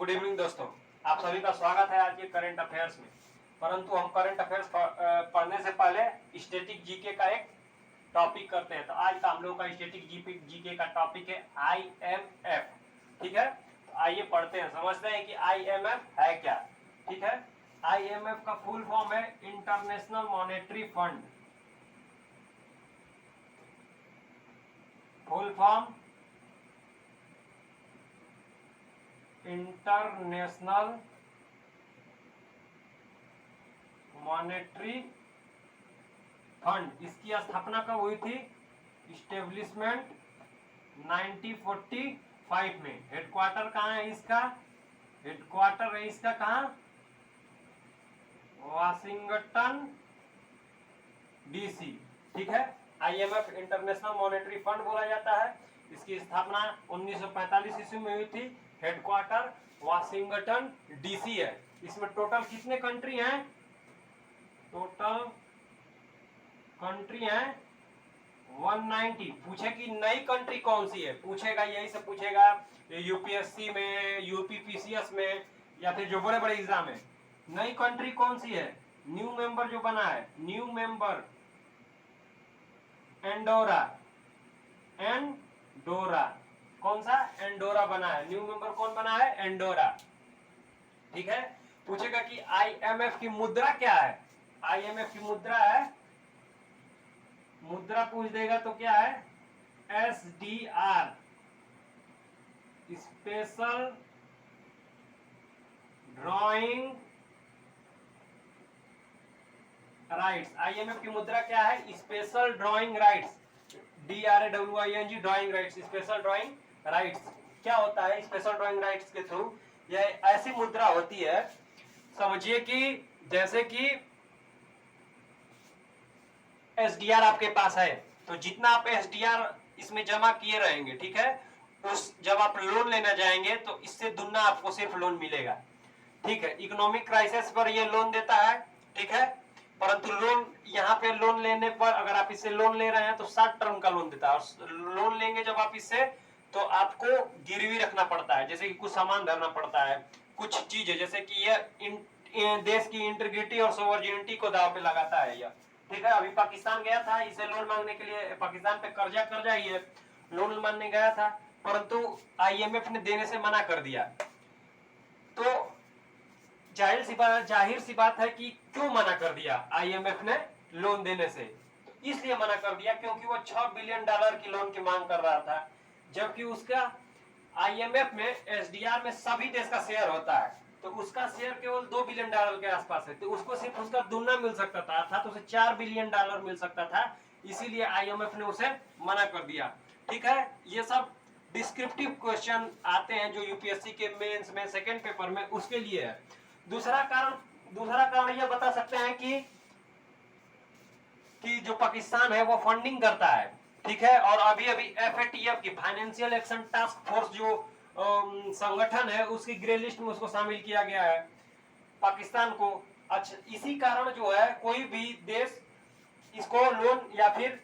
Good evening दोस्तों, आप सभी का स्वागत है आज के करंट अफेयर्स में। परंतु हम करंट अफेयर्स पढ़ने से पहले स्टैटिक जीके का एक टॉपिक करते हैं। तो आज का हम लोग का स्टैटिक जीके का टॉपिक है आईएमएफ। ठीक है, तो आइए पढ़ते हैं, समझते हैं कि आईएमएफ है क्या। ठीक है, आईएमएफ का फुल फॉर्म है international monetary fund. Full form international monetary fund. इसकी स्थापना कब हुई थी? इस्टेब्लिशमेंट 1945 में। हेडक्वार्टर कहाँ है इसका? हेडक्वार्टर है इसका कहाँ? Washington DC. ठीक है, आईएमएफ इंटरनेशनल मॉनेटरी फंड बोला जाता है। इसकी स्थापना 1945 ईस्वी में हुई थी। हेडक्वार्टर वाशिंगटन डीसी है। इसमें टोटल कितने कंट्री हैं? टोटल कंट्री हैं 190। पूछे कि नई कंट्री कौन सी है, पूछेगा, यही से पूछेगा यूपीएससी में, यूपीपीसीएस में, या फिर जो बड़े बड़े एग्जाम है। नई कंट्री कौन सी है? न्यू मेंबर जो बना है, न्यू मेंबर एंडोरा। एंडोरा कौन सा? एंडोरा बना है। न्यू मेंबर कौन बना है? एंडोरा। ठीक है, पूछेगा कि आईएमएफ की मुद्रा क्या है? आईएमएफ की मुद्रा है, मुद्रा पूछ देगा तो क्या है? SDR, special drawing rights. IMF की मुद्रा क्या है? Special drawing rights. DRAWING, drawing rights, special drawing rights. क्या होता है स्पेशल ड्राइंग राइट्स के थ्रू? यह ऐसी मुद्रा होती है, समझिए कि जैसे कि एसडीआर आपके पास है, तो जितना आप एसडीआर इसमें जमा किए रहेंगे, ठीक है, उस जब आप लोन लेना जाएंगे तो इससे दुगना आपको सिर्फ लोन मिलेगा। ठीक है, इकोनॉमिक क्राइसिस पर ये लोन देता है। ठीक है, परंतु लोन यहाँ पे लोन लेने पर अगर आप इससे लोन ले रहे हैं तो 60 टर्म का लोन देता है। और लोन लेंगे जब आप इससे, तो आपको गिरवी रखना पड़ता है, जैसे कि कुछ सामान धरना पड़ता है, कुछ चीजें, जैसे कि यह देश की इंटीग्रिटी और सोवरेनिटी को दांव पे लगाता है यह। ठीक है, अभी पाकिस्तान गया था इसे लोन मांगने के लिए, पाकिस्तान पे कर्जा ही है, लोन मांगने गया था, परंतु आईएमएफ ने देने से मना कर दिया। तो जाहिर सी बात है कि क्यों मना कर दिया आईएमएफ ने लोन देने से? इसलिए मना कर दिया क्योंकि वो $6 बिलियन की लोन की मांग कर रहा था, जबकि उसका आईएमएफ में एसडीआर में सभी देश का शेयर होता है, तो उसका शेयर केवल $2 बिलियन के आसपास है, तो उसको सिर्फ उसका दुगना मिल सकता था, तो उसे $4 बिलियन मिल सकता था। इसीलिए आईएमएफ ने उसे मना कर दिया। ठीक है, ये सब डिस्क्रिप्टिव क्वेश्चन आते हैं जो यूपीएससी के मेंस में सेकंड पेपर में, उसके लिए है। दूसरा कारण यह बता सकते हैं कि जो पाकिस्तान है वो फंडिंग करता है। ठीक है, और अभी एफएटीएफ की फाइनेंशियल एक्शन टास्क फोर्स जो संगठन है, उसकी ग्रे लिस्ट में उसको शामिल किया गया है, पाकिस्तान को। अच्छा, इसी कारण जो है कोई भी देश इसको लोन या फिर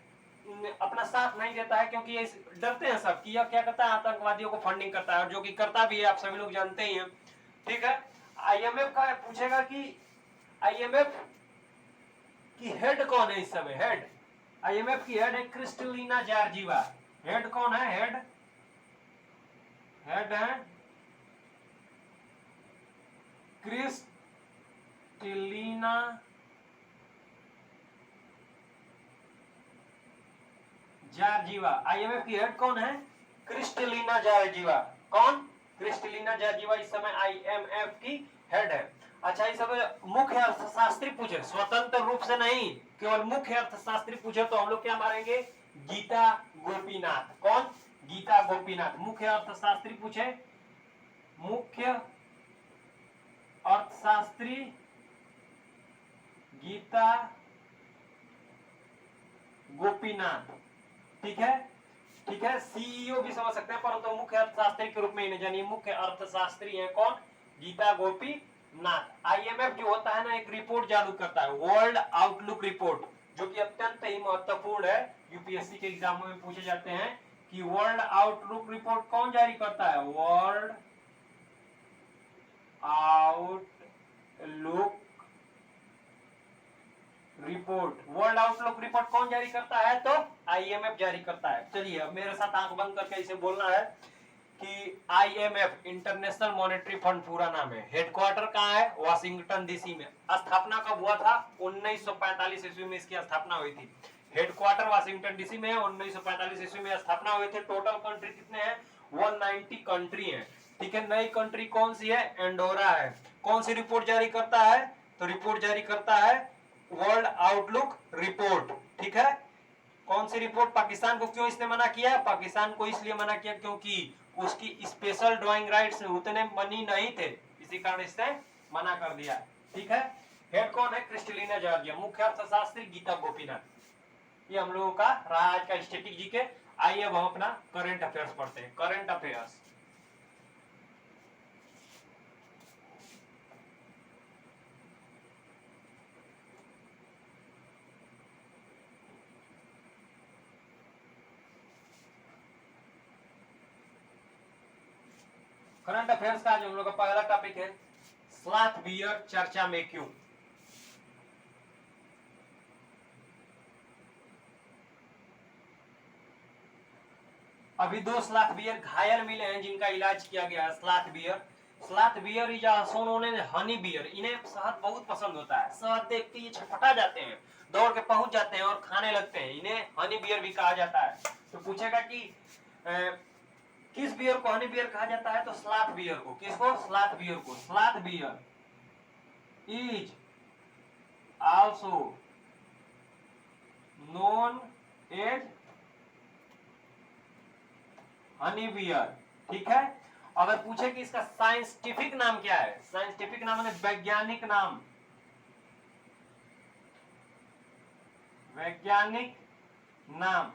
अपना साथ नहीं देता है, क्योंकि ये डरते हैं सब कि यह क्या करता है, आतंकवादियों को फंडिंग करता है, और जो कि करता भी है, आप सभी लोग जानते ही हैं। ठीक है, आईएमएफ का पूछेगा कि आईएमएफ की हेड कौन है इस समय? हेड, आईएमएफ की हेड है क्रिस्टलिना जॉर्जिवा। हेड कौन है? हेड है क्रिस्टलिना जॉर्जिवा। आईएमएफ की हेड कौन है? Kristalina Georgieva. कौन? क्रिस्टलिना जॉर्जिवा इस समय आईएमएफ की हेड है। अच्छा, इस समय मुख्य अर्थशास्त्री पूछे, स्वतंत्र रूप से नहीं, केवल मुख्य अर्थशास्त्री पूछे तो हम लोग क्या मारेंगे? गीता गोपीनाथ। कौन? गीता गोपीनाथ। मुख्य अर्थशास्त्री पूछे, मुख्य अर्थशास्त्री गीता गोपीनाथ। ठीक है, ठीक है, सीईओ भी समझ सकते हैं, परंतु मुख्य अर्थशास्त्री के रूप में इन्हें जानिए। मुख्य अर्थशास्त्री है कौन? गीता गोपीनाथ। आईएमएफ जो होता है ना, एक रिपोर्ट जारी करता है, वर्ल्ड आउटलुक रिपोर्ट, जो कि अत्यंत ही महत्वपूर्ण है, यूपीएससी के एग्जामों में पूछे जाते हैं कि वर्ल्ड आउटलुक रिपोर्ट कौन जारी करता है? World outlook report. World outlook report कौन जारी करता है? तो आईएमएफ जारी करता है। चलिए अब मेरे साथ आंख बंद करके इसे बोलना है कि आईएमएफ इंटरनेशनल मॉनेटरी फंड पूरा नाम है। हेडक्वार्टर कहाँ है? वाशिंगटन डीसी में। स्थापना कब हुआ था? 1945 ईस्वी में इसकी स्थापना हुई थी। हेडक्वार्टर वाशिंगटन डीसी में है। 1945 ईस्वी में स्थापना हुई थी। टोटल कंट्री कितने हैं? 190 कंट्री है। ठीक है। नई कंट्री कौन सी है? एंडोरा है। कौन सी रिपोर्ट जारी करता है? तो रिपोर्ट जारी करता है वर्ल्ड आउटलुक रिपोर्ट। ठीक है। कौन सी रिपोर्ट? पाकिस्तान को क्यों इसने मना किया? पाकिस्तान को इसलिए मना किया क्योंकि उसकी स्पेशल ड्राइंग राइट्स उतने मनी नहीं थे, इसी कारण इसने मना कर दिया। ठीक है। हेड कौन है? Kristalina Georgia. मुख्य अर्थशास्त्री गीता गोपीनाथ। ये हम लोगों का रहा आज का स्टैटिक जीके। आइए अब हम अपना करंट अफेयर्स पढ़ते हैं। Current affairs. करंट अफेयर्स का आज हम लोग का पहला टॉपिक है स्लॉथ बियर चर्चा में क्यों। अभी 2 स्लॉथ बियर घायल मिले हैं जिनका इलाज किया गया है। Sloth bear is also known as honey bear. इन्हें शहद बहुत पसंद होता है। शहद देख के ये छटपटा जाते हैं, दौड़ के पहुंच जाते हैं और खाने लगते हैं। इन्हें हनी बियर भी कहा जाता है। तो पूछेगा कि किस बियर को हनी बियर कहा जाता है? तो स्लॉथ बियर को। किसको? स्लॉथ बियर को। Sloth bear is also known as honey bear. ठीक है। अगर पूछे कि इसका साइंटिफिक नाम क्या है? साइंटिफिक नाम है वैज्ञानिक नाम। वैज्ञानिक नाम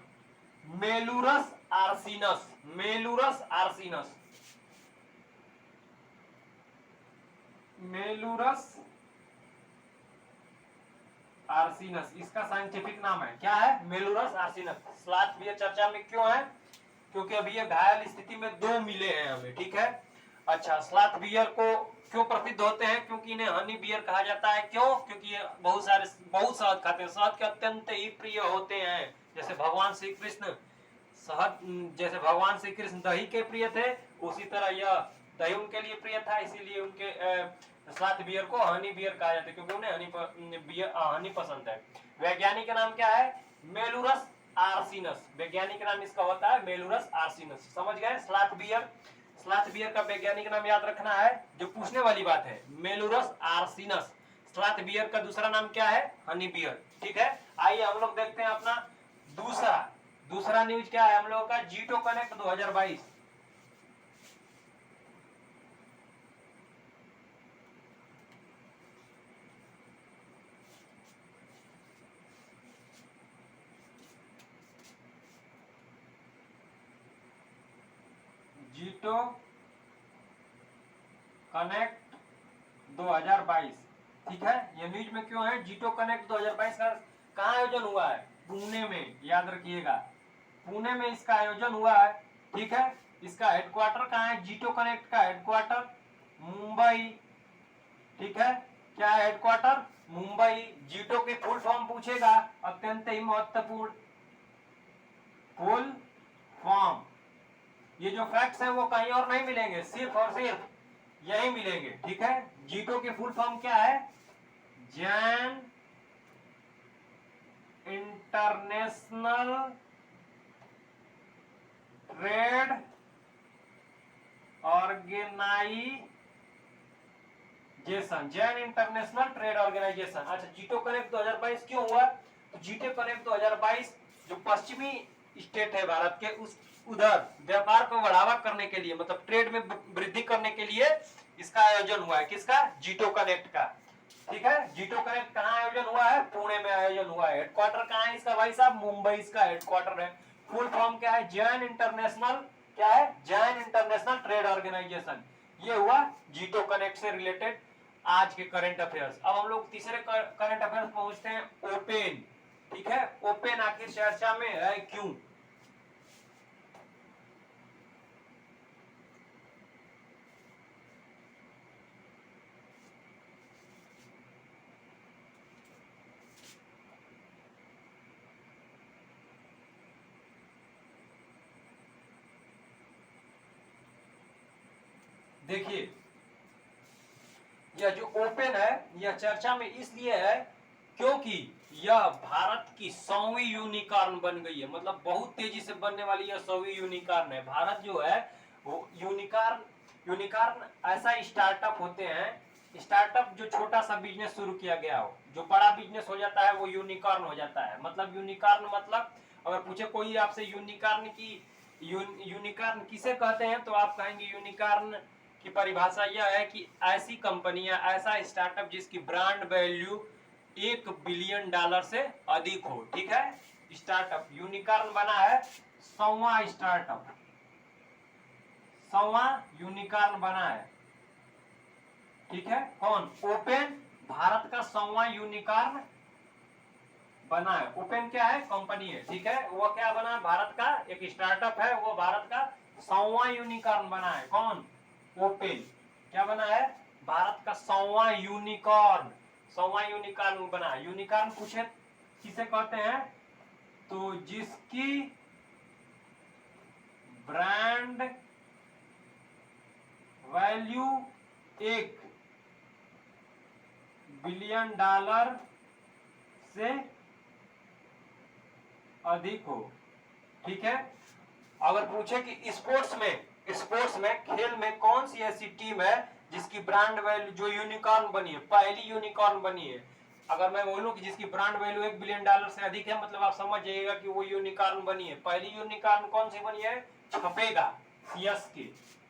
मेलुरस आर्सिनस। मेलुरस आर्सिनस। मेलुरस आर्सिनस इसका साइंटिफिक नाम है। क्या है? मेलुरस आर्सिनस। स्लॉथ बियर चर्चा में क्यों है? क्योंकि अभी ये घायल स्थिति में 2 मिले हैं हमें। ठीक है। अच्छा, स्लॉथ बियर को क्यों प्रसिद्ध होते हैं? क्योंकि इन्हें हनी बियर कहा जाता है। क्यों? क्योंकि ये बहुत शहद खाते हैं। शहद के अत्यंत ही प्रिय होते हैं। जैसे भगवान श्री कृष्ण शहद, जैसे भगवान श्री कृष्ण दही के प्रिय थे, उसी तरह यह दही उनके लिए प्रिय था। इसीलिए उनके स्लॉथ बियर को हनी बियर कहा जाता है, क्योंकि उन्हें हनी पसंद है। वैज्ञानिक का नाम क्या है? मेलुरस आर्सिनस। वैज्ञानिक नाम इसका होता है मेलुरस आर्सिनस। समझ गए? स्लॉथ बियर का वैज्ञानिक नाम याद रखना है, जो पूछने वाली बात है। मेलुरस आर्सिनस। स्लॉथ बियर का दूसरा नाम क्या है? हनी बियर। ठीक है। आइए हम लोग देखते हैं अपना दूसरा न्यूज क्या है हम लोगों का। जीटो कनेक्ट 2022। जीटो कनेक्ट 2022। ठीक है। ये न्यूज में क्यों है? जीटो कनेक्ट 2022 का कहाँ आयोजन हुआ है? पुणे में। याद रखिएगा, पुणे में इसका आयोजन हुआ है। ठीक है। इसका हेडक्वार्टर कहाँ है? जीटो कनेक्ट का हेडक्वार्टर मुंबई। ठीक है। क्या है हेडक्वार्टर? मुंबई। जीटो की फुल फॉर्म पूछेगा, अत्यंत ही महत्वपूर्ण। Full form. ये जो फैक्ट्स है वो कहीं और नहीं मिलेंगे, सिर्फ और सिर्फ यही मिलेंगे। ठीक है। जीटो की फुल फॉर्म क्या है? Jain international trade organisation. Jain international trade organisation. अच्छा, जीटो कनेक्ट 2022 क्यों हुआ? तो जीटो कनेक्ट 2022 जो पश्चिमी स्टेट है भारत के, उस उधर व्यापार को बढ़ावा करने के लिए, मतलब ट्रेड में वृद्धि करने के लिए इसका आयोजन हुआ है। किसका? जीटो कनेक्ट का। ठीक है। जीटो कनेक्ट कहाँ आयोजन हुआ है? पुणे में आयोजन हुआ है। हेडक्वार्टर कहाँ है इसका भाई साहब? मुंबई इसका हेडक्वार्टर है। फुल फॉर्म क्या है? जैन इंटरनेशनल, क्या है? Jain international trade organisation. ये हुआ जीटो कनेक्ट से रिलेटेड आज के करंट अफेयर्स। अब हम लोग तीसरे करंट अफेयर्स पहुंचते हैं, ओपेन। ठीक है। ओपेन आखिर चर्चा में है क्यों? देखिए यह जो ओपन है यह चर्चा में इसलिए है क्योंकि यह भारत की 100वीं यूनिकॉर्न बन गई है, मतलब बहुत तेजी से बनने वाली यह 100वीं यूनिकॉर्न है। भारत जो है वो यूनिकॉर्न यूनिकॉर्न ऐसा स्टार्टअप होते हैं, स्टार्टअप जो छोटा सा बिजनेस शुरू किया गया हो, जो बड़ा बिजनेस हो जाता है वो यूनिकॉर्न हो जाता है। मतलब यूनिकॉर्न मतलब अगर पूछे कोई आपसे यूनिकॉर्न की यूनिकॉर्न किसे कहते हैं तो आप कहेंगे यूनिकॉर्न की परिभाषा यह है कि ऐसी कंपनियां, ऐसा स्टार्टअप जिसकी ब्रांड वैल्यू $1 बिलियन से अधिक हो। ठीक है, स्टार्टअप यूनिकॉर्न बना है 100वां स्टार्टअप, 100वां यूनिकॉर्न बना है। ठीक है, कौन? ओपन भारत का 100वां यूनिकॉर्न बना है। ओपन क्या है? कंपनी है। ठीक है, वो क्या बना? भारत का एक स्टार्टअप है, वो भारत का 100वां यूनिकॉर्न बना है। कौन? ओपन। क्या बना है? भारत का 100वां यूनिकॉर्न, 100वां यूनिकॉर्न बना है। यूनिकॉर्न पूछे किसे कहते हैं तो जिसकी ब्रांड वैल्यू $1 बिलियन से अधिक हो। ठीक है, अगर पूछे कि स्पोर्ट्स में खेल में कौन सी ऐसी टीम है जिसकी ब्रांड वैल्यू, जो यूनिकॉर्न बनी है, पहली यूनिकॉर्न बनी है, अगर मैं बोलूं कि जिसकी ब्रांड वैल्यू $1 बिलियन से अधिक है, मतलब आप समझ जाइएगा कि वो यूनिकॉर्न बनी है। पहली यूनिकॉर्न कौन सी बनी है? छपेगा, सीएसके।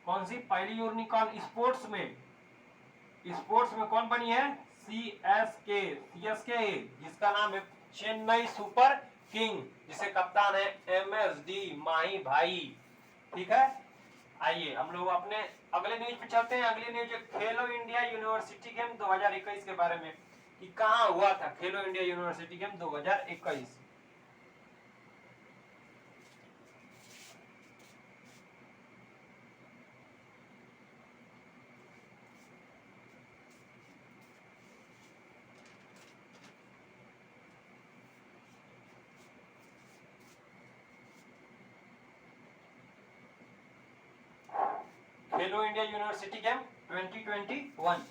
कौन सी पहली यूनिकॉर्न? स्पोर्ट्स में कौन बनी है? सीएसके, जिसका नाम है चेन्नई सुपर किंग, जिसे कप्तान है एमएसडी माही भाई। ठीक है, आइए हम लोग अपने अगले न्यूज पे चलते हैं। अगली न्यूज खेलो इंडिया यूनिवर्सिटी गेम 2021 के बारे में, कि कहां हुआ था खेलो इंडिया यूनिवर्सिटी गेम 2021। खेलो इंडिया यूनिवर्सिटी गेम 2021।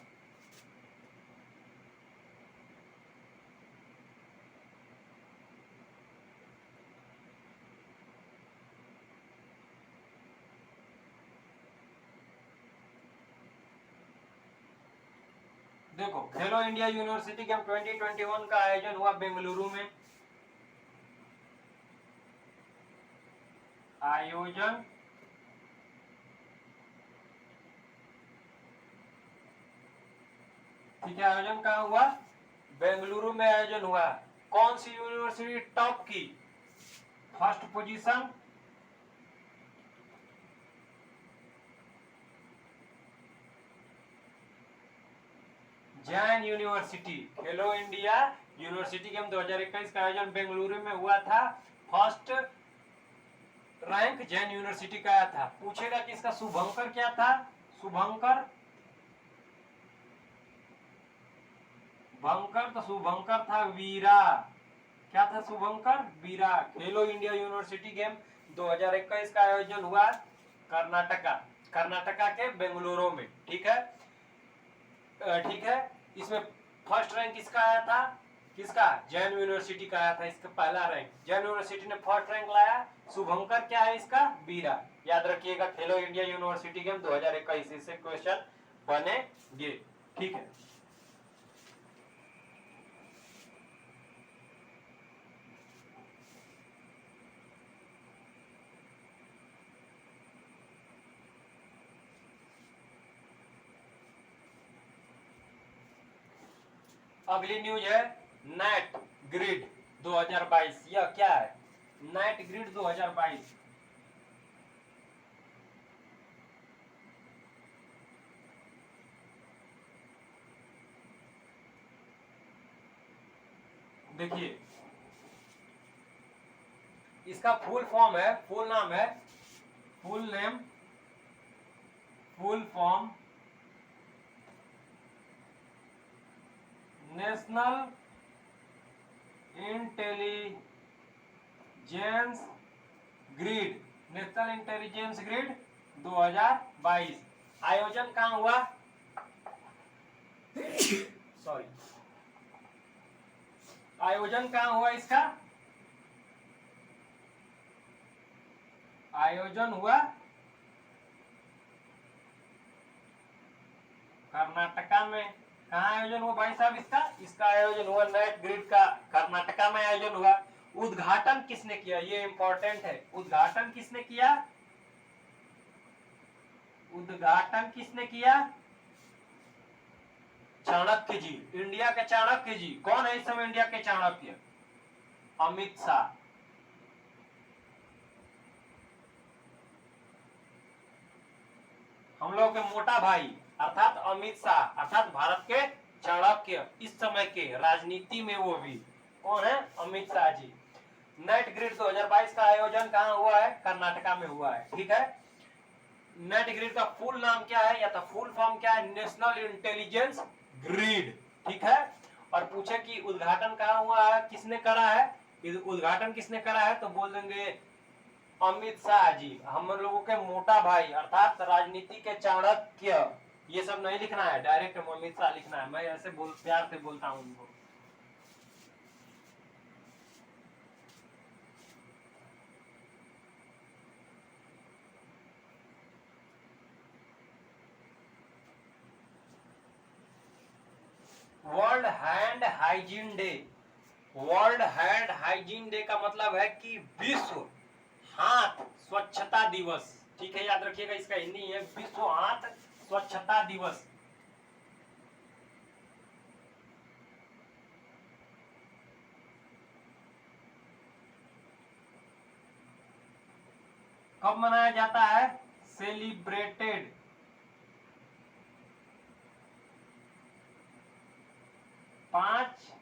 देखो, खेलो इंडिया यूनिवर्सिटी गेम 2021 का आयोजन हुआ बेंगलुरु में। आयोजन ठीक है, आयोजन कहाँ हुआ? बेंगलुरु में आयोजन हुआ। कौन सी यूनिवर्सिटी टॉप की? First position Jain university. खेलो इंडिया यूनिवर्सिटी गेम 2021 का आयोजन बेंगलुरु में हुआ था। फर्स्ट रैंक जैन यूनिवर्सिटी का आया था। पूछेगा कि इसका शुभंकर क्या था? शुभंकर तो शुभंकर था वीरा। क्या था शुभंकर? वीरा। खेलो इंडिया यूनिवर्सिटी गेम 2021 का आयोजन हुआ कर्नाटका के बेंगलुरु में। ठीक है, इसमें फर्स्ट रैंक किसका आया था? किसका? जैन यूनिवर्सिटी का आया था इसका पहला रैंक। जैन यूनिवर्सिटी ने फर्स्ट रैंक लाया। शुभंकर क्या है इसका? वीरा। याद रखिएगा, खेलो इंडिया यूनिवर्सिटी गेम 2021 से क्वेश्चन बनेंगे। ठीक है, अगली न्यूज है नेट ग्रिड 2022। यह क्या है? Net grid 2022। देखिए, इसका फुल फॉर्म है, फुल नाम है, full form national intelligence grid 2022। आयोजन कहाँ हुआ, सॉरी, आयोजन कहाँ हुआ इसका, आयोजन हुआ कर्नाटका में। कहाँ आयोजन हुआ भाई साहब इसका, इसका आयोजन हुआ नाइट ग्रिड का कर्नाटका में आयोजन हुआ। उद्घाटन किसने किया, ये इंपॉर्टेंट है, उद्घाटन किसने किया, उद्घाटन किसने किया, चाणक्य जी, इंडिया के चाणक्य जी। कौन है इस समय इंडिया के चाणक्य, अमित शाह। हम लोग के मोटा भाई अर्थात अमित शाह अर्थात भारत के चाणक्य, इस समय के राजनीति में वो भी कौन है, अमित शाह जी। नेट ग्रिड 2022 का आयोजन कहाँ हुआ है, कर्नाटका में हुआ है, ठीक है। नेट ग्रिड का फुल नाम क्या है या तो फुल फॉर्म क्या है, नेशनल इंटेलिजेंस ग्रिड, ठीक है। और पूछे कि उद्घाटन कहाँ हुआ है, किसने करा है, उद्घाटन किसने करा है, तो बोल देंगे अमित शाह जी, हम लोगों के मोटा भाई अर्थात राजनीति के चाणक्य। ये सब नहीं लिखना है, डायरेक्ट अमित शाह लिखना है, मैं ऐसे प्यार से बोलता हूँ उनको। World hand hygiene day, world hand hygiene day का मतलब है कि विश्व हाथ स्वच्छता दिवस, ठीक है, याद रखिएगा, इसका हिंदी है विश्व हाथ स्वच्छता दिवस। कब मनाया जाता है, सेलिब्रेटेड 5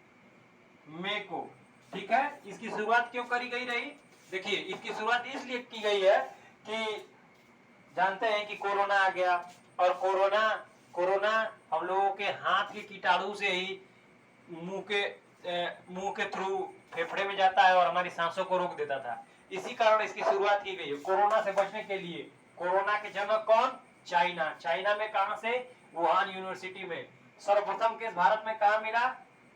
मई को, ठीक है। इसकी शुरुआत क्यों करी गई रही, देखिए इसकी शुरुआत इसलिए की गई है कि जानते हैं कि कोरोना आ गया, और कोरोना हम लोगों के हाथ के कीटाणु से ही मुंह के थ्रू फेफड़े में जाता है और हमारी सांसों को रोक देता था। इसी कारण इसकी शुरुआत की गई है कोरोना से बचने के लिए। कोरोना के जनक कौन, चाइना, चाइना में कहा से, वुहान यूनिवर्सिटी में। सर्वप्रथम केस भारत में कहा मिला,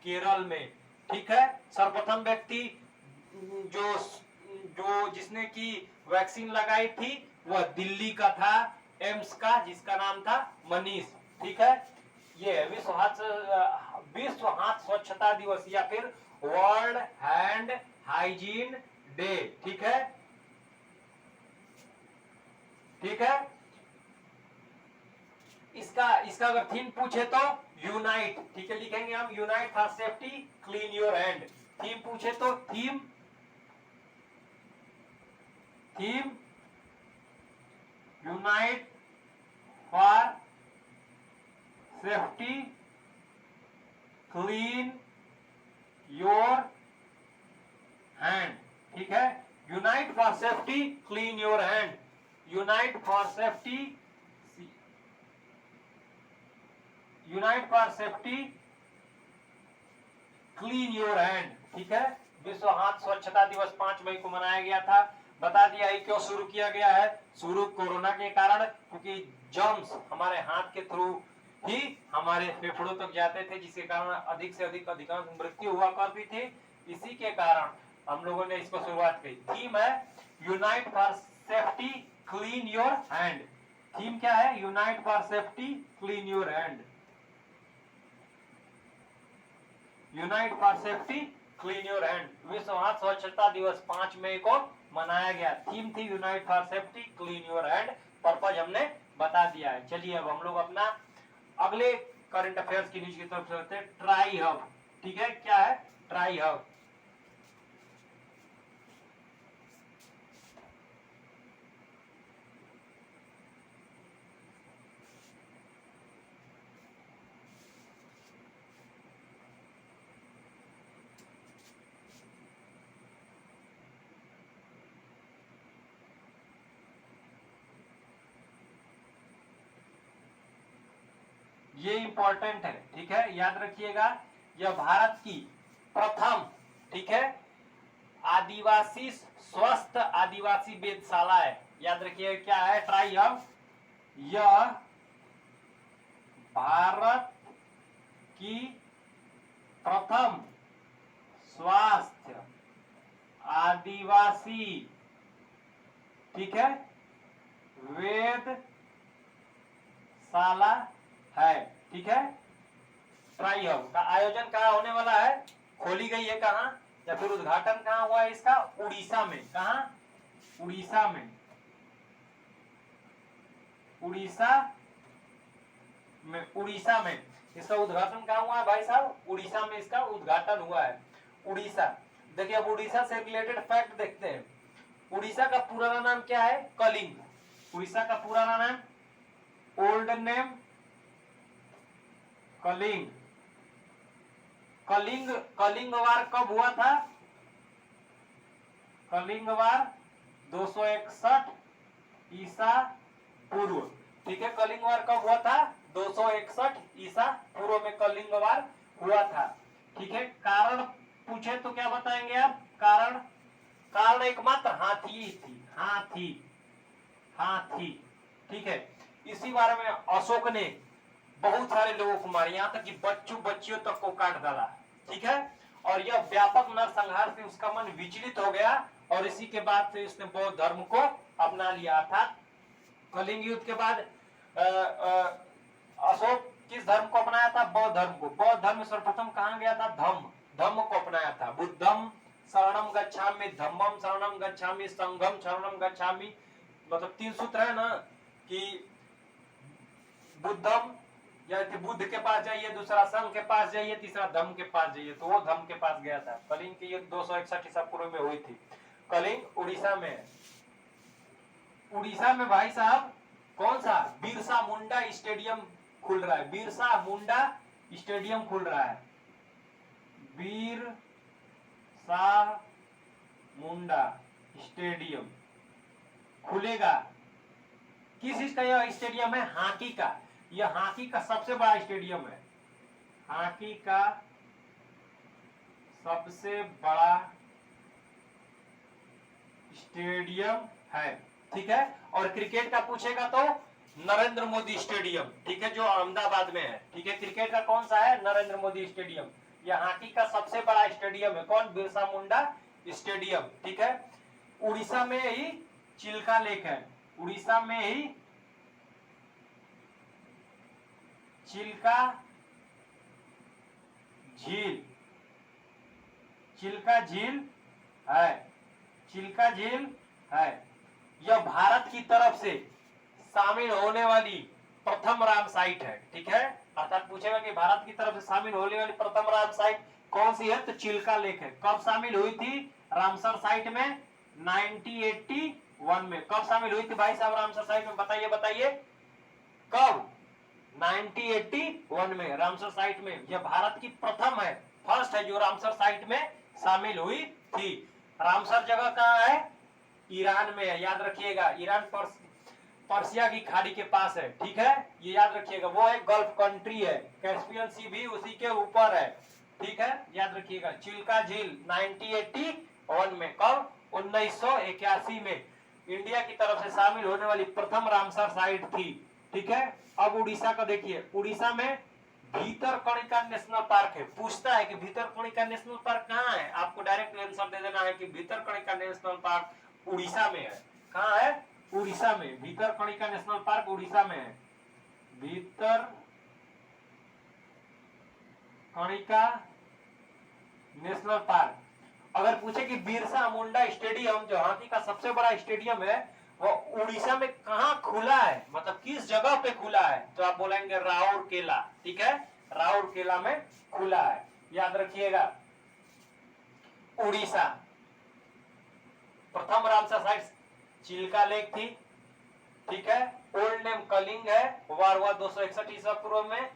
केरल में, ठीक है। सर्वप्रथम व्यक्ति जो जो जिसने की वैक्सीन लगाई थी वह दिल्ली का था, एम्स का, जिसका नाम था मनीष, ठीक है। ये विश्व हाथ स्वच्छता दिवस या फिर वर्ल्ड हैंड हाइजीन डे, ठीक है, ठीक है। इसका अगर थीम पूछे तो यूनाइट, ठीक है, लिखेंगे हम unite for safety clean your hand. Theme पूछे तो theme unite for safety clean your hand, ठीक है। Unite for safety clean your hand, unite for safety, unite for safety clean your hand, ठीक है। विश्व हाथ स्वच्छता दिवस 5 मई को मनाया गया था। बता दिया है क्यों शुरू किया गया है, शुरू कोरोना के कारण, क्योंकि जर्म्स हमारे हाथ के थ्रू ही हमारे फेफड़ों तक जाते थे, जिसके कारण अधिक से अधिक अधिकांश मृत्यु हुआ करती थी। इसी के कारण हम लोगों ने इसको शुरुआत की। थीम है unite for safety clean your hand, theme क्या है, unite for safety clean your hand, unite for safety clean your hand. विश्व हाथ स्वच्छता दिवस 5 मई को मनाया गया। थीम थी unite for safety clean your hand. Purpose हमने बता दिया है। चलिए अब हम लोग अपना अगले करंट अफेयर्स की न्यूज की तरफ चलते हैं। ट्राई हब, ठीक है, क्या है ट्राई हब, ये इंपॉर्टेंट है, ठीक है, याद रखिएगा। यह भारत की प्रथम, ठीक है, आदिवासी स्वस्थ आदिवासी वेधशाला है। याद रखिएगा क्या है ट्राई हब, यह भारत की प्रथम स्वास्थ्य आदिवासी, ठीक है, वेधशाला है, ठीक है। ट्राई हाउस का आयोजन कहाँ होने वाला है, खोली गई है कहाँ, या फिर उद्घाटन कहाँ हुआ है इसका, उड़ीसा में। कहाँ, उड़ीसा में। उड़ीसा में इसका उद्घाटन कहाँ हुआ है भाई साहब, उड़ीसा में इसका उद्घाटन हुआ है। उड़ीसा, देखिए अब उड़ीसा से रिलेटेड फैक्ट देखते हैं। उड़ीसा का पुराना नाम क्या है, कलिंग। उड़ीसा का पुराना नाम, ओल्ड नेम कलिंग। कलिंग वार कब हुआ था, कलिंग वार 261 ईसा पूर्व, ठीक है। कलिंग वार कब हुआ था, 261 ईसा पूर्व में कलिंग वार हुआ था, ठीक है। कारण पूछे तो क्या बताएंगे आप, कारण, कारण एकमात्र हाथी ही थी, हाथी, ठीक है। इसी बारे में अशोक ने बहुत सारे लोगों को मारे, यहाँ तक कि बच्चियों तक को काट डाला, ठीक है। और यह व्यापक नरसंहार से उसका मन विचलित हो गया और इसी के बाद से उसने बौद्ध धर्म को अपना लिया था। कलिंग युद्ध के बाद अशोक किस धर्म को अपनाया था, बौद्ध धर्म को। बौद्ध धर्म सर्वप्रथम कहाँ गया था, धम्म को अपनाया था। बुद्धम शरणम गच्छामि, धम्मम शरणम गच्छामि, संघम शरणम गच्छामि, मतलब 3 सूत्र है ना, कि बुद्धम या बुद्ध के पास जाइए, दूसरा संघ के पास जाइए, तीसरा धम्म के पास जाइए, तो वो धम्म के पास गया था। कलिंग की युद्ध 261 ईसा पूर्व में हुई थी। कलिंग उड़ीसा में है। उड़ीसा में भाई साहब कौन सा, बिरसा मुंडा स्टेडियम खुल रहा है, बिरसा मुंडा स्टेडियम खुल रहा है, बिरसा मुंडा स्टेडियम खुलेगा। किस चीज का यह स्टेडियम है, हॉकी का। यह हॉकी का सबसे बड़ा स्टेडियम है, हॉकी का सबसे बड़ा स्टेडियम है, ठीक है। और क्रिकेट का पूछेगा तो नरेंद्र मोदी स्टेडियम, ठीक है, जो अहमदाबाद में है, ठीक है। क्रिकेट का कौन सा है, नरेंद्र मोदी स्टेडियम। यह हॉकी का सबसे बड़ा स्टेडियम है, कौन, बिरसा मुंडा स्टेडियम, ठीक है। उड़ीसा में ही चिल्का लेक है, उड़ीसा में ही चिल्का झील, चिल्का झील है, चिल्का झील है। यह भारत की तरफ से शामिल होने वाली प्रथम राम साइट है, ठीक है। अर्थात पूछेगा कि भारत की तरफ से शामिल होने वाली प्रथम राम साइट कौन सी है, तो चिल्का लेक है। कब शामिल हुई थी रामसर साइट में, 1981 में। कब शामिल हुई थी भाई साहब रामसर साइट में, बताइए बताइए कब, 1981 में रामसर साइट में। यह भारत की प्रथम है, फर्स्ट है जो रामसर साइट में शामिल हुई थी। रामसर जगह कहाँ है, ईरान में है, याद रखिएगा। ईरान पर्सिया की खाड़ी के पास है, ठीक है, ये याद रखिएगा। वो एक गल्फ कंट्री है, कैस्पियन सी भी उसी के ऊपर है, ठीक है, याद रखिएगा। चिल्का झील 1981 में, कब, 1981 में इंडिया की तरफ से शामिल होने वाली प्रथम रामसर साइट थी, ठीक है। अब उड़ीसा का देखिए, उड़ीसा में भीतरकनिका नेशनल पार्क है। पूछता है कि भीतरकनिका नेशनल पार्क कहाँ है, आपको डायरेक्ट आंसर दे देना है कि भीतरकनिका नेशनल पार्क उड़ीसा में है। कहाँ है, उड़ीसा में। भीतरकनिका नेशनल पार्क उड़ीसा में है, भीतरकनिका नेशनल पार्क। अगर पूछे कि बिरसा मुंडा स्टेडियम जो हॉकी का सबसे बड़ा स्टेडियम है, वो उड़ीसा में कहाँ खुला है, मतलब किस जगह पे खुला है, तो आप बोलेंगे राउरकेला, ठीक है, राउरकेला में खुला है, याद रखिएगा। उड़ीसा प्रथम रामसर साइट चिल्का लेक थी, ठीक है। ओल्ड नेम कलिंग है, वार हुआ 261 ईसा पूर्व में।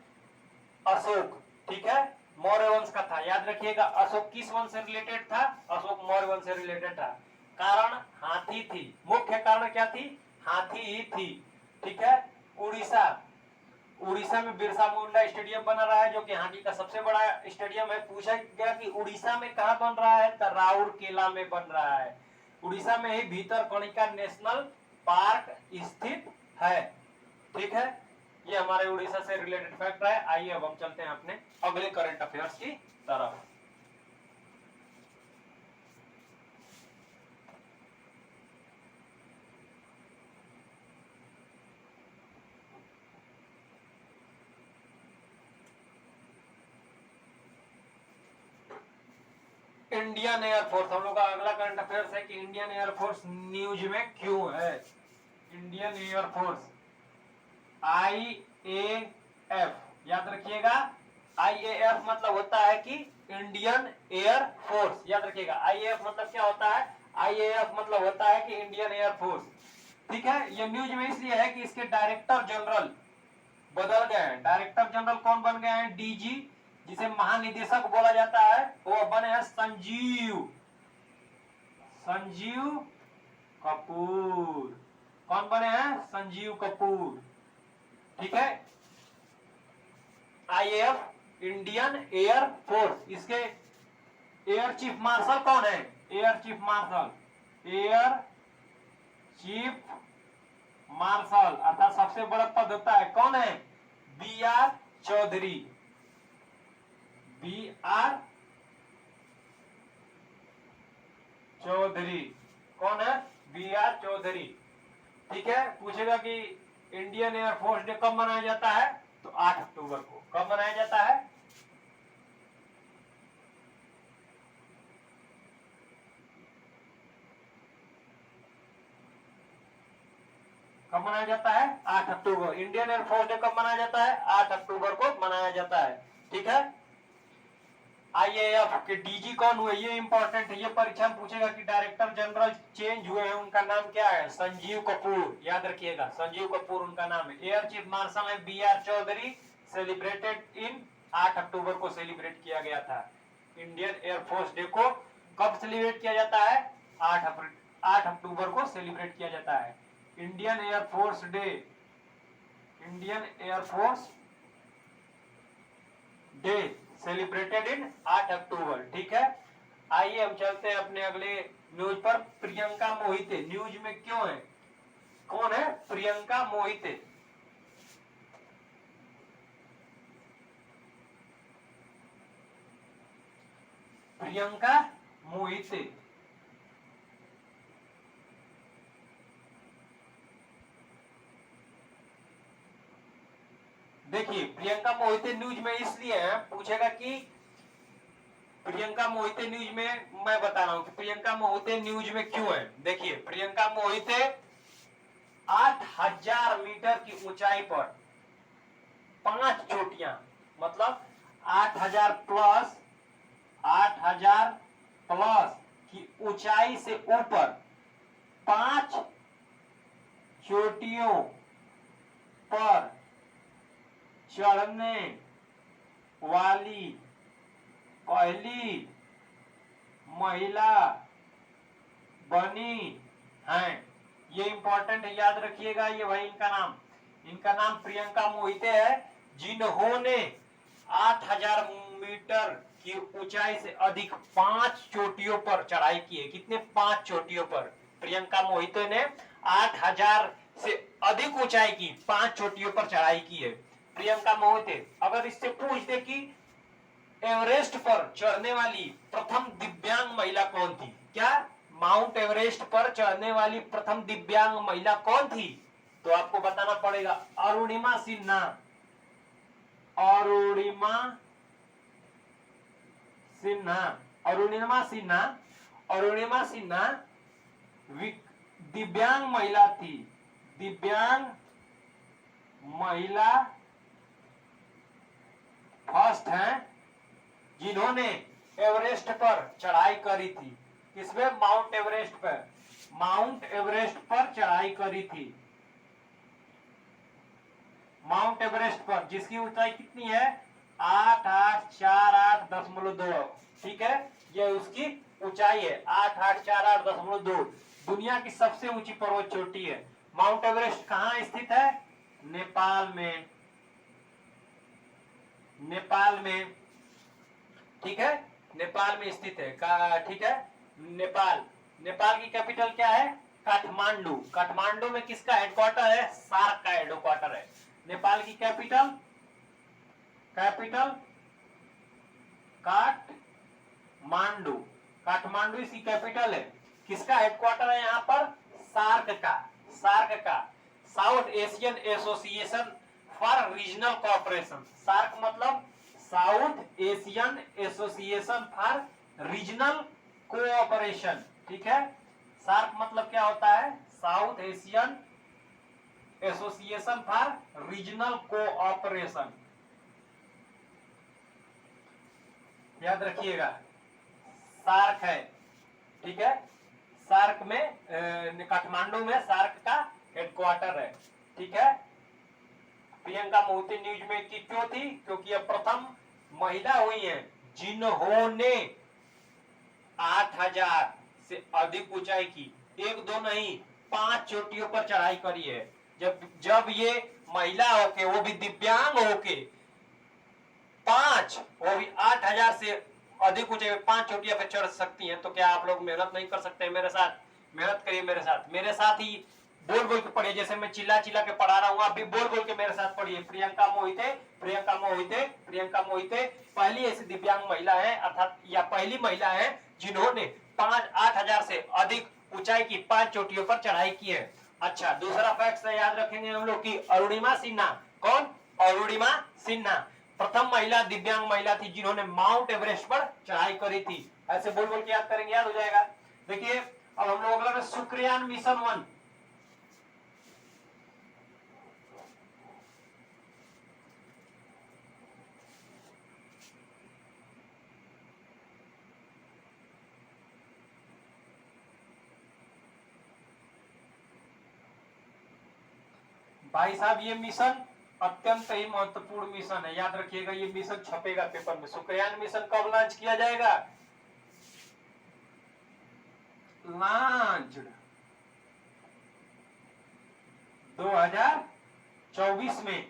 अशोक, ठीक है, मौर्य वंश का था, याद रखिएगा। अशोक किस वंश से रिलेटेड था, अशोक मौर्य वंश से रिलेटेड था। कारण हाथी थी, मुख्य कारण क्या थी, हाथी ही थी, ठीक है। उड़ीसा, उड़ीसा में बिरसा मुंडा स्टेडियम बना रहा है जो कि हॉकी का सबसे बड़ा स्टेडियम है। पूछा गया कि उड़ीसा में कहां बन रहा है, तो राउरकेला में बन रहा है। उड़ीसा में ही भीतरकनिका नेशनल पार्क स्थित है, ठीक है। ये हमारे उड़ीसा से रिलेटेड फैक्ट है। आइए अब हम चलते हैं अपने अगले करंट अफेयर्स की तरफ। इंडियन एयरफोर्स, हम लोग का अगला करंट अफेयर्स है कि इंडियन एयरफोर्स न्यूज में क्यों है। इंडियन एयरफोर्स IAF, याद रखिएगा। IAF मतलब होता है कि इंडियन एयर फोर्स, याद रखिएगा। IAF मतलब क्या होता है? IAF मतलब होता है कि इंडियन एयर फोर्स, ठीक है। ये न्यूज में इसलिए है कि इसके डायरेक्टर जनरल बदल गए हैं। डायरेक्टर जनरल कौन बन गए हैं? DG, जिसे महानिदेशक बोला जाता है, वो बने हैं संजीव कपूर। कौन बने हैं? संजीव कपूर, ठीक है। IAF इंडियन एयर फोर्स, इसके एयर चीफ मार्शल कौन है? एयर चीफ मार्शल अर्थात सबसे बड़ा पद होता है, कौन है? BR चौधरी। BR चौधरी कौन है? BR चौधरी, ठीक है। पूछेगा कि इंडियन एयरफोर्स डे कब मनाया जाता है? तो 8 अक्टूबर को। कब मनाया जाता है? कब मनाया जाता है? 8 अक्टूबर। इंडियन एयरफोर्स डे कब मनाया जाता है? 8 अक्टूबर को मनाया जाता है, ठीक है। IAF के DG कौन हुए? ये इंपॉर्टेंट है, ये परीक्षा में पूछेगा कि डायरेक्टर जनरल चेंज हुए हैं, उनका नाम क्या है? संजीव कपूर, याद रखिएगा, संजीव कपूर उनका नाम है। एयर चीफ मार्शल है BR चौधरी। सेलिब्रेटेड इन 8 अक्टूबर को सेलिब्रेट किया गया था। इंडियन एयरफोर्स डे को कब सेलिब्रेट किया जाता है? 8 अक्टूबर को सेलिब्रेट किया जाता है। Indian air force day, Indian air force day celebrated in 8 अक्टूबर, ठीक है। आइए हम चलते हैं अपने अगले न्यूज पर। प्रियंका मोहिते न्यूज में क्यों है? कौन है प्रियंका मोहिते? प्रियंका मोहिते देखिए, प्रियंका मोहिते न्यूज में इसलिए है, पूछेगा कि प्रियंका मोहिते न्यूज में, मैं बता रहा हूं कि प्रियंका मोहिते न्यूज में क्यों है। देखिए, प्रियंका मोहिते 8000 मीटर की ऊंचाई पर 5 चोटियां, मतलब 8000 प्लस 8000 प्लस की ऊंचाई से ऊपर 5 चोटियों पर चढ़ने वाली पहली महिला बनी हैं। ये इंपॉर्टेंट है, याद रखिएगा। ये भाई इनका नाम प्रियंका मोहिते है, जिन्होंने 8000 मीटर की ऊंचाई से अधिक 5 चोटियों पर चढ़ाई की है। कितने? 5 चोटियों पर प्रियंका मोहिते ने 8000 से अधिक ऊंचाई की 5 चोटियों पर चढ़ाई की है प्रियंका मोहिते। अगर इससे पूछ दे कि एवरेस्ट पर चढ़ने वाली प्रथम दिव्यांग महिला कौन थी, क्या माउंट एवरेस्ट पर चढ़ने वाली प्रथम दिव्यांग महिला कौन थी? तो आपको बताना पड़ेगा अरुणिमा सिन्हा। अरुणिमा सिन्हा अरुणिमा सिन्हा अरुणिमा सिन्हा दिव्यांग महिला थी। दिव्यांग महिला फर्स्ट हैं जिन्होंने एवरेस्ट पर चढ़ाई करी थी। किसमें? माउंट एवरेस्ट पर। माउंट एवरेस्ट पर चढ़ाई करी थी। माउंट एवरेस्ट पर, जिसकी ऊंचाई कितनी है? 8848.2, ठीक है। ये उसकी ऊंचाई है 8848.2। दुनिया की सबसे ऊंची पर्वत चोटी है। माउंट एवरेस्ट कहाँ स्थित है? नेपाल में। नेपाल में, ठीक है, नेपाल में स्थित है, ठीक है। नेपाल की कैपिटल क्या है? काठमांडू। काठमांडू में किसका हेडक्वार्टर है? सार्क का हेडक्वार्टर है। नेपाल की कैपिटल काठमांडू। काठमांडू इसकी कैपिटल है। किसका हेडक्वार्टर है यहाँ पर? सार्क का South Asian Association for Regional Cooperation. SAARC मतलब South Asian Association for Regional Cooperation. ठीक है, सार्क मतलब क्या होता है? South Asian Association for Regional Cooperation. याद रखिएगा, सार्क है। ठीक है, सार्क में काठमांडू में सार्क का हेडक्वार्टर है। ठीक है, प्रियंका मोहिते न्यूज में की क्यों थी? क्योंकि यह प्रथम महिला हुई है जिन्होंने 8000 से अधिक ऊंचाई की, एक दो नहीं 5 चोटियों पर चढ़ाई करी है। जब ये महिला होके, वो भी दिव्यांग होके, 5 वो भी 8000 से अधिक ऊंचाई पे 5 चोटियों पर चढ़ सकती हैं, तो क्या आप लोग मेहनत नहीं कर सकते? मेरे साथ मेहनत करिए, मेरे साथ ही बोल बोल के पढ़िए। जैसे मैं चिल्ला चिल्ला के पढ़ा रहा हूँ, आप भी बोल बोल के मेरे साथ पढ़िए। प्रियंका मोहिते पहली ऐसी दिव्यांग महिला है, अर्थात या पहली महिला है जिन्होंने 8000 से अधिक ऊंचाई की 5 चोटियों पर चढ़ाई की है। अच्छा, दूसरा फैक्ट याद रखेंगे हम लोग की अरुणिमा सिन्हा। कौन? अरुणिमा सिन्हा प्रथम महिला दिव्यांग महिला थी जिन्होंने माउंट एवरेस्ट पर चढ़ाई करी थी। ऐसे बोल बोल के याद करेंगे, याद हो जाएगा। देखिए, अब हम लोग अगला शुक्रयान मिशन 1। भाई साहब, ये मिशन अत्यंत ही महत्वपूर्ण मिशन है, याद रखिएगा। ये मिशन छपेगा पेपर में। शुक्रयान मिशन कब लॉन्च किया जाएगा? लॉन्च 2024 में।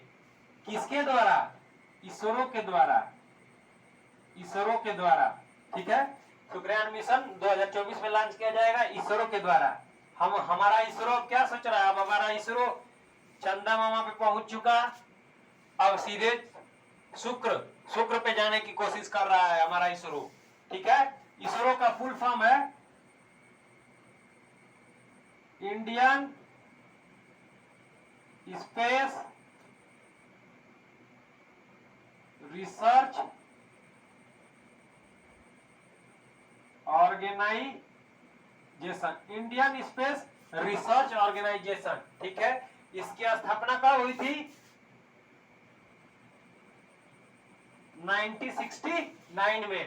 किसके द्वारा? इसरो के द्वारा। ठीक है, शुक्रयान मिशन 2024 में लॉन्च किया जाएगा इसरो के द्वारा। हमारा इसरो क्या सोच रहा है? अब हमारा इसरो चंदा मामा पे पहुंच चुका, अब सीधे शुक्र पे जाने की कोशिश कर रहा है हमारा इसरो। ठीक है, इसरो का फुल फॉर्म है Indian space research organisation. Indian space research organisation. ठीक है, इसकी स्थापना कब हुई थी? 1969 में।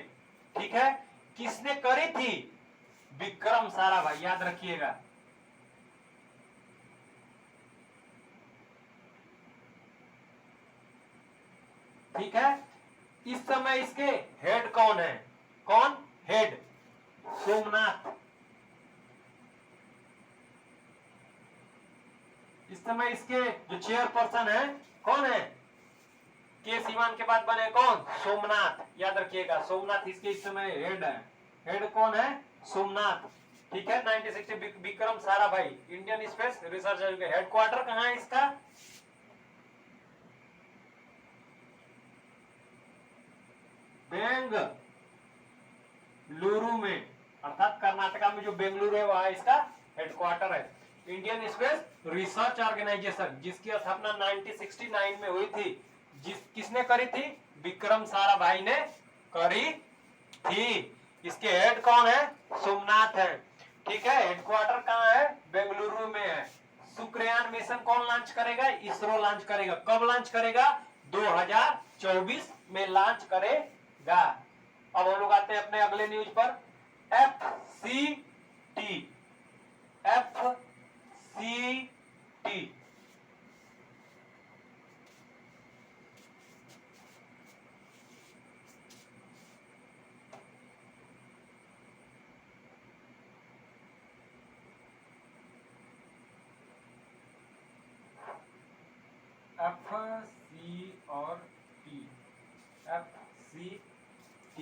ठीक है, किसने करी थी? विक्रम साराभाई, याद रखिएगा। ठीक है, इस समय इसके हेड कौन है? कौन हेड? सोमनाथ। इस समय इसके जो चेयरपर्सन है कौन है? के सीवान के बाद बने कौन? सोमनाथ। याद रखिएगा, सोमनाथ इसके इस समय हेड है। हेड कौन है? सोमनाथ। ठीक है, 1960 Vikram Sarabhai, Indian space research. Headquarter कहाँ है इसका? बेंगलुरु में, अर्थात कर्नाटका में जो बेंगलुरु है वहां इसका हेडक्वार्टर है। इंडियन स्पेस रिसर्च ऑर्गेनाइजेशन, जिसकी स्थापना 1969 में हुई थी। किसने करी थी? विक्रम साराभाई ने करी थी। इसके हेड कौन है? सोमनाथ है। ठीक है, हेडक्वार्टर कहाँ है? बेंगलुरु में है। शुक्रयान मिशन कौन लॉन्च करेगा? इसरो लॉन्च करेगा। कब लॉन्च करेगा? 2024 में लॉन्च करेगा। अब हम लोग आते हैं अपने अगले न्यूज पर। FCT। FC और T। FCT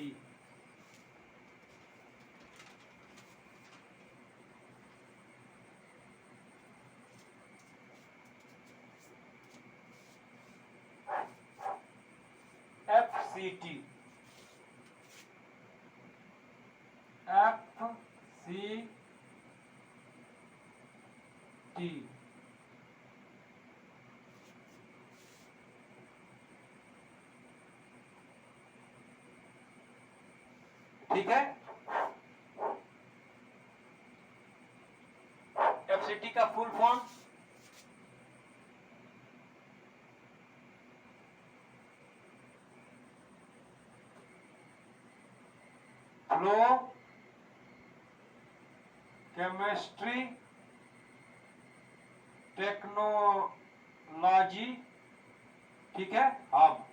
FCT, FCT, ठीक है। FCT का full form flow chemistry technology, ठीक है। अब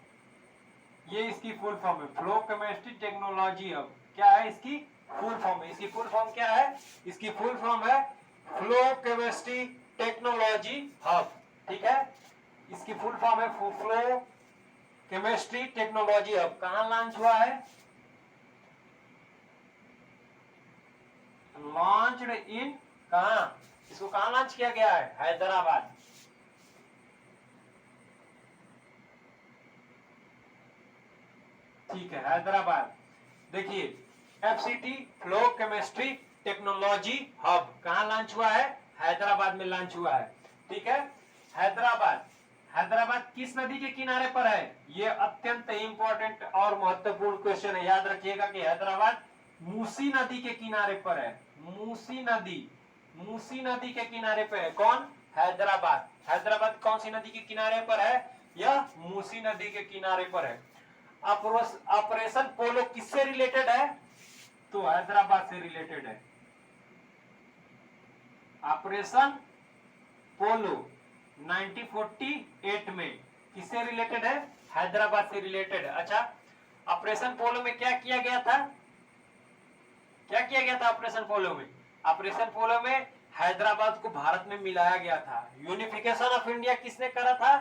ये इसकी फुल फॉर्म है, फ्लो केमिस्ट्री टेक्नोलॉजी हब। क्या है इसकी फुल फॉर्म? इसकी फुल फॉर्म क्या है? इसकी फुल फॉर्म है फ्लो केमिस्ट्री टेक्नोलॉजी हब, ठीक है। इसकी फुल फॉर्म है फ्लो केमिस्ट्री टेक्नोलॉजी हब। कहां लॉन्च हुआ है? लॉन्च्ड इन, कहां? इसको कहां लॉन्च किया गया है? हैदराबाद। ठीक है, हैदराबाद। देखिए FCT flow chemistry technology hub कहां लॉन्च हुआ है? हैदराबाद में लॉन्च हुआ है, ठीक है। हैदराबाद, हैदराबाद किस नदी के किनारे पर है? यह अत्यंत इंपॉर्टेंट और महत्वपूर्ण क्वेश्चन है। याद रखिएगा कि हैदराबाद मूसी नदी के किनारे पर है। मूसी नदी, मूसी नदी के किनारे पर है। कौन? हैदराबाद। हैदराबाद कौन सी नदी के किनारे पर है? यह मूसी नदी के किनारे पर है। ऑपरेशन पोलो किससे रिलेटेड है? तो हैदराबाद से रिलेटेड है। ऑपरेशन पोलो 1948 में किससे रिलेटेड है? हैदराबाद से रिलेटेड है। अच्छा, ऑपरेशन पोलो में क्या किया गया था? क्या किया गया था ऑपरेशन पोलो में? ऑपरेशन पोलो में हैदराबाद को भारत में मिलाया गया था। यूनिफिकेशन ऑफ इंडिया किसने करा था?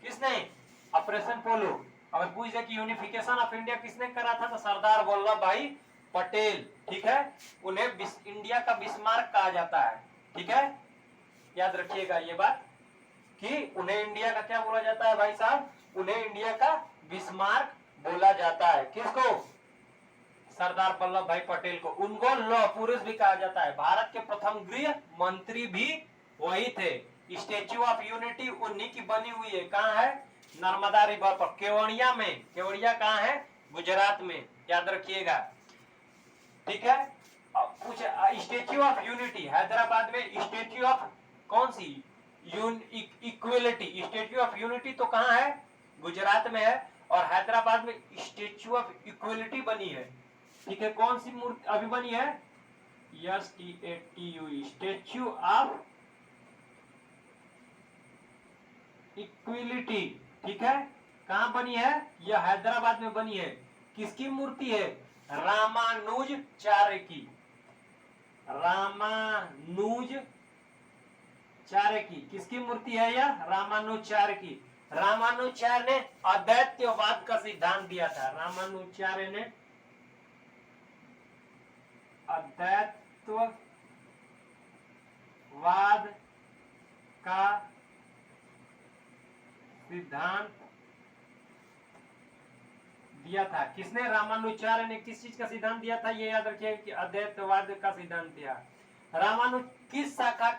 किसने? ऑपरेशन पोलो। अगर पूछ दे कि यूनिफिकेशन ऑफ इंडिया किसने करा था, तो सरदार वल्लभ भाई पटेल, ठीक है। उन्हें इंडिया का बिस्मार्क कहा जाता है, ठीक है। याद रखिएगा ये बात कि उन्हें इंडिया का क्या बोला जाता है भाई साहब? उन्हें इंडिया का बिस्मार्क बोला जाता है। किसको? सरदार वल्लभ भाई पटेल को। उनको लौह पुरुष भी कहा जाता है। भारत के प्रथम गृह मंत्री भी वही थे। स्टेच्यू ऑफ यूनिटी उन्हीं की बनी हुई है। कहाँ है? नर्मदा रिवर पर, केवड़िया में। केवड़िया कहाँ है? गुजरात में। याद रखिएगा, ठीक है। कुछ स्टेच्यू ऑफ यूनिटी हैदराबाद में, स्टेच्यू ऑफ कौन सी? इक्वलिटी। स्टेच्यू ऑफ यूनिटी तो कहाँ है? गुजरात में है। और हैदराबाद में स्टेच्यू ऑफ इक्वलिटी बनी है, ठीक है। कौन सी मूर्ति अभी बनी है? STATU, स्टेच्यू ऑफ इक्वलिटी, ठीक है। कहां बनी है? यह हैदराबाद में बनी है। किसकी मूर्ति है? रामानुजाचार्य की। रामानुजाचार्य की। किसकी मूर्ति है यह? रामानुजाचार्य की। रामानुजाचार्य ने अद्वैतवाद का सिद्धांत दिया था। रामानुजाचार्य ने अद्वैतवाद का सिद्धांत दिया था। किसने? रामानुजाचार्य ने। किस चीज का सिद्धांत दिया था? ये याद रखिए कि अद्वैतवाद का सिद्धांत दिया। रामानुज किस शाखा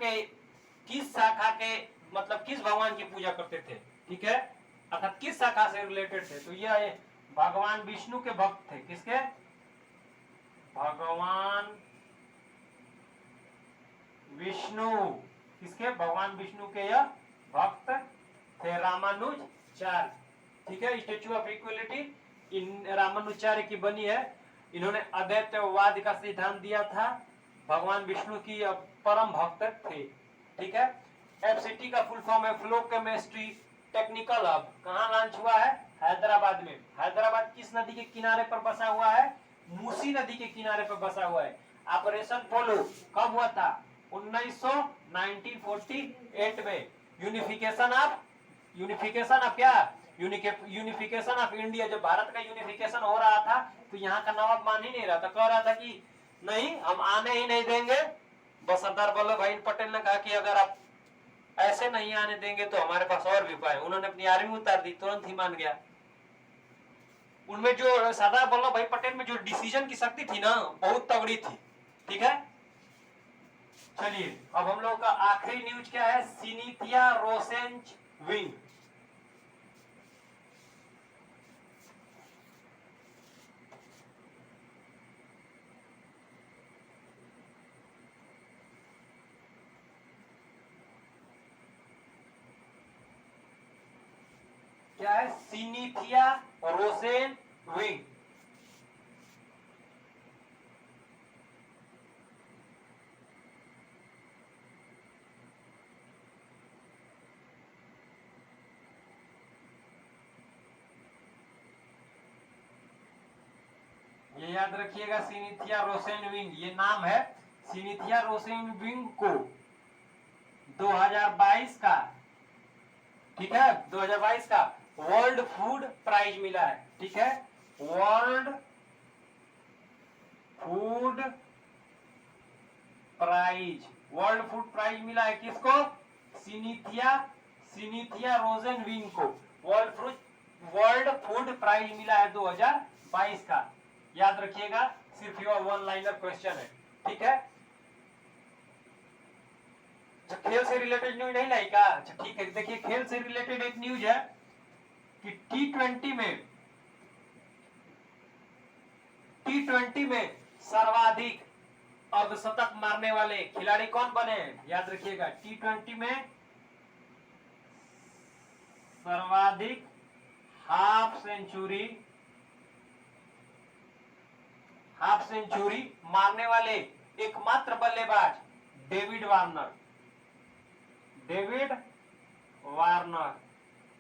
के मतलब किस भगवान की पूजा करते थे, ठीक है। अर्थात किस शाखा से रिलेटेड थे? तो यह भगवान विष्णु के भक्त थे। किसके? भगवान विष्णु। किसके? भगवान विष्णु के यह भक्त थे, रामानुजाचार्य, ठीक है। स्टेच्यू ऑफ इक्वलिटी रामानुजाचार्य की बनी है। इन्होंने अद्वैतवाद का सिद्धांत दिया था। भगवान विष्णु की परम भक्त थे, ठीक है। FCT का फुल फॉर्म है फ्लो केमिस्ट्री टेक्निकल हब। कहां लॉन्च हुआ है? हैदराबाद में। हैदराबाद किस नदी के किनारे पर बसा हुआ है? मूसी नदी के किनारे पर बसा हुआ है। ऑपरेशन पोलो कब हुआ था? 1948 में। यूनिफिकेशन ऑफ क्या? Unification of India. जब भारत का यूनिफिकेशन हो रहा था तो यहाँ का नवाब मान ही नहीं रहा था। कह रहा था कि नहीं, हम आने ही नहीं देंगे। बस सरदार वल्लभ भाई पटेल ने कहा कि अगर आप ऐसे नहीं आने देंगे तो हमारे पास और भी उपाय। उन्होंने अपनी आर्मी उतार दी, तुरंत ही मान गया। उनमें जो सरदार वल्लभ भाई पटेल में जो डिसीजन की शक्ति थी ना, बहुत तगड़ी थी। ठीक है, चलिए अब हम लोग का आखिरी न्यूज क्या है, सिनीथिया रोसेनविंग। क्या है, सिनीथिया रोसेनविंग। ये याद रखिएगा, सिनीथिया रोसेनविंग ये नाम है। सिनीथिया रोसेनविंग को 2022 का, ठीक है, 2022 का वर्ल्ड फूड प्राइज मिला है। ठीक है, world food prize, world food prize मिला है किसको, सिनीथिया रोसेनविंग को वर्ल्ड फूड प्राइज मिला है 2022 का। याद रखिएगा, सिर्फ यह वन लाइनर क्वेश्चन है। ठीक है, खेल से रिलेटेड न्यूज नहीं लाई का? अच्छा ठीक है, देखिए खेल से रिलेटेड एक न्यूज है कि टी20 में सर्वाधिक अर्धशतक मारने वाले खिलाड़ी कौन बने? याद रखिएगा, टी20 में सर्वाधिक हाफ सेंचुरी मारने वाले एकमात्र बल्लेबाज डेविड वार्नर।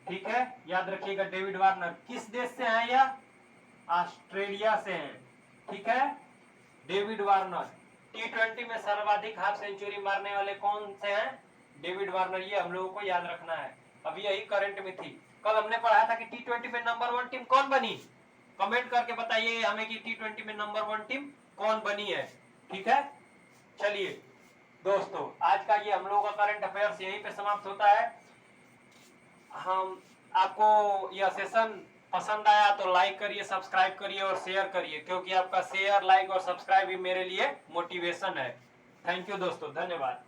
ठीक है, याद रखिएगा, डेविड वार्नर किस देश से हैं? यह ऑस्ट्रेलिया से हैं। ठीक है, डेविड वार्नर टी20 में सर्वाधिक हाफ सेंचुरी मारने वाले कौन से हैं? David Warner. ये हम लोगों को याद रखना है, अभी यही करंट में थी। कल हमने पढ़ा था कि टी20 में नंबर 1 टीम कौन बनी, कमेंट करके बताइए हमें कि टी20 में नंबर 1 टीम कौन बनी है। ठीक है, चलिए दोस्तों, आज का ये हम लोगों का करंट अफेयर्स यहीं पे समाप्त होता है। हम आपको यह सेशन पसंद आया तो लाइक करिए, सब्सक्राइब करिए और शेयर करिए, क्योंकि आपका शेयर, लाइक और सब्सक्राइब भी मेरे लिए मोटिवेशन है। थैंक यू दोस्तों, धन्यवाद।